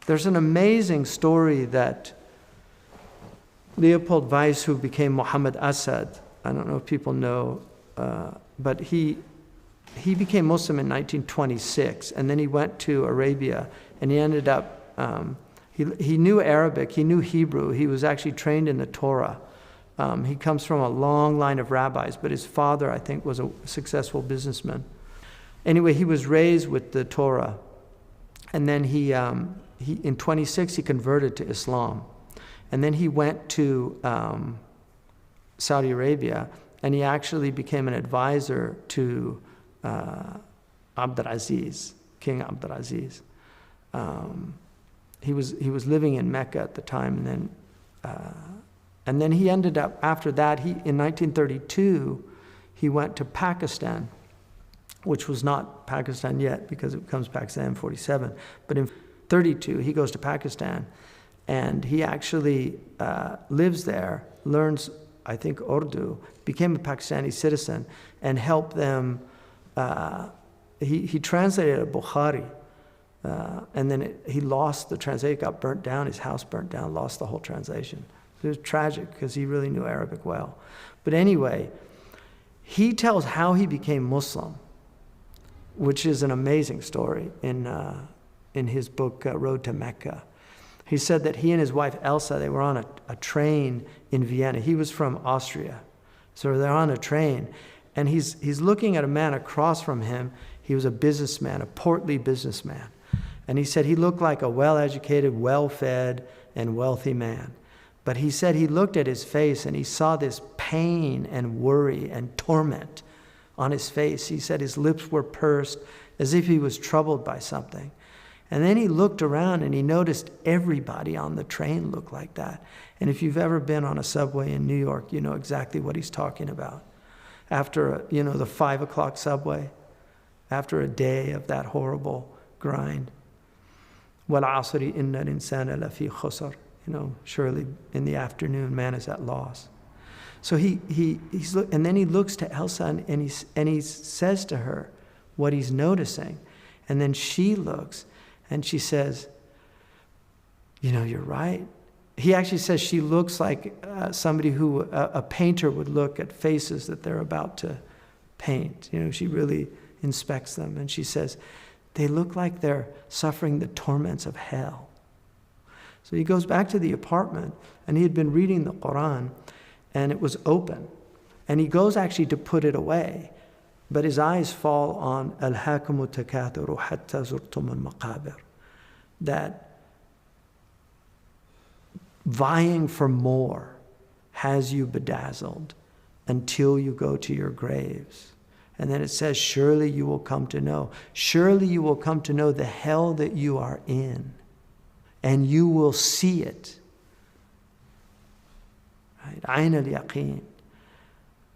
There's an amazing story that Leopold Weiss, who became Muhammad Asad, I don't know if people know, but he became Muslim in 1926, and then he went to Arabia, and he ended up, he knew Arabic, he knew Hebrew, he was actually trained in the Torah. He comes from a long line of rabbis, but his father, I think, was a successful businessman. Anyway, he was raised with the Torah, and then he in 26 he converted to Islam, and then he went to Saudi Arabia, and he actually became an advisor to Abdulaziz, King Abdulaziz. He was living in Mecca at the time, and then he ended up, after that, in 1932, he went to Pakistan, which was not Pakistan yet because it becomes Pakistan in 47. But in 32, he goes to Pakistan, and he actually lives there, learns, I think, Urdu, became a Pakistani citizen, and helped them. He translated a Bukhari, and then he lost the translation, got burnt down, his house burnt down, lost the whole translation. It was tragic because he really knew Arabic well. But anyway, he tells how he became Muslim, which is an amazing story in his book, Road to Mecca. He said that he and his wife Elsa, they were on a train in Vienna. He was from Austria. So they're on a train, and he's looking at a man across from him. He was a businessman, a portly businessman. And he said he looked like a well-educated, well-fed, and wealthy man. But he said he looked at his face and he saw this pain and worry and torment on his face. He said his lips were pursed as if he was troubled by something. And then he looked around and he noticed everybody on the train looked like that. And if you've ever been on a subway in New York, you know exactly what he's talking about. After, the 5 o'clock subway, after a day of that horrible grind. وَالْعَصْرِ إِنَّ الْإِنسَانَ لَفِي خُسْرٍ. Surely in the afternoon, man is at loss. So and then he looks to Elsa and he says to her what he's noticing. And then she looks and she says, you're right. He actually says she looks like somebody who a painter would look at faces that they're about to paint. She really inspects them. And she says, they look like they're suffering the torments of hell. So he goes back to the apartment, and he had been reading the Quran, and it was open. And he goes actually to put it away, but his eyes fall on al-Takathur hatta zurtum al-maqabir, that vying for more has you bedazzled until you go to your graves. And then it says, surely you will come to know the hell that you are in. And you will see it. Right? Ayn al-yaqeen.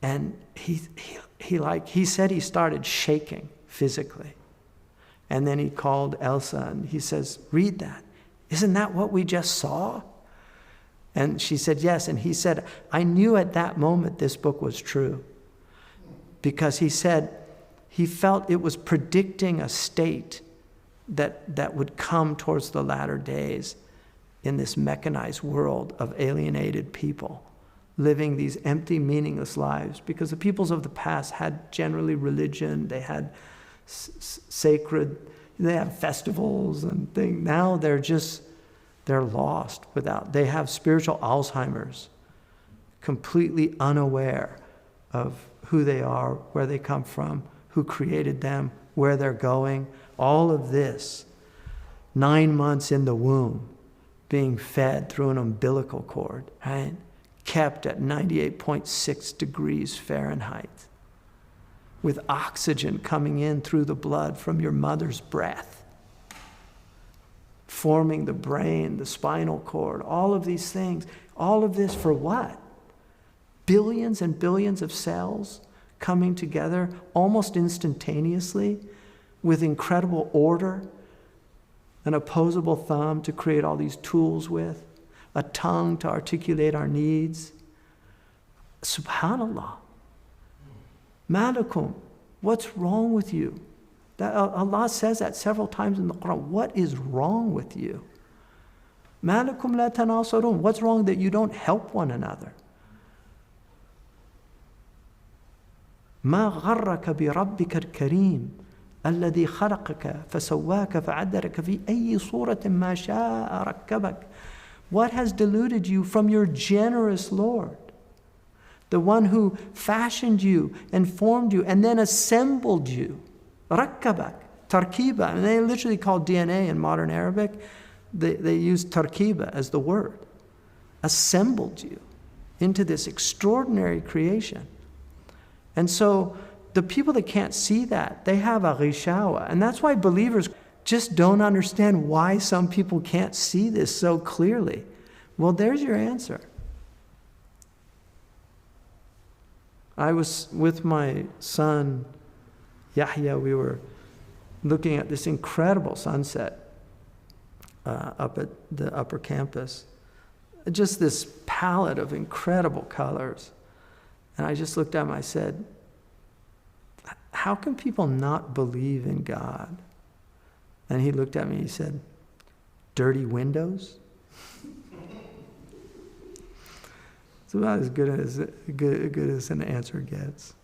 And he said he started shaking physically. And then he called Elsa and he says, read that. Isn't that what we just saw? And she said, yes. And he said, I knew at that moment this book was true. Because he said he felt it was predicting a state that would come towards the latter days in this mechanized world of alienated people living these empty, meaningless lives, because the peoples of the past had generally religion, they had sacred, they have festivals and things. Now they're lost they have spiritual Alzheimer's, completely unaware of who they are, where they come from, who created them, where they're going. All of this, 9 months in the womb, being fed through an umbilical cord, right? Kept at 98.6 degrees Fahrenheit, with oxygen coming in through the blood from your mother's breath, forming the brain, the spinal cord, all of these things. All of this for what? Billions and billions of cells coming together almost instantaneously, with incredible order, an opposable thumb to create all these tools with, a tongue to articulate our needs. Subhanallah. Malakum, what's wrong with you? Allah says that several times in the Quran. What is wrong with you? مَا لَكُمْ لَا تَنَاصَرُونَ. What's wrong that you don't help one another? مَا غَرَّكَ بِرَبِّكَ الْكَرِيمِ الَّذِي خَلَقَكَ فَسَوَّاكَ فَعَدَّلَكَ فِي أَيِّ صُورَةٍ مَا شَاءَ رَكَّبَكَ. What has deluded you from your generous Lord? The one who fashioned you and formed you and then assembled you. رَكَّبَك, tarkiba. And they literally call DNA in modern Arabic, they use tarkiba as the word. Assembled you into this extraordinary creation. And so the people that can't see that, they have a ghishawa. And that's why believers just don't understand why some people can't see this so clearly. Well, there's your answer. I was with my son, Yahya. We were looking at this incredible sunset up at the upper campus. Just this palette of incredible colors. And I just looked at him, I said, how can people not believe in God? And he looked at me, he said, dirty windows? It's about as good as an answer gets.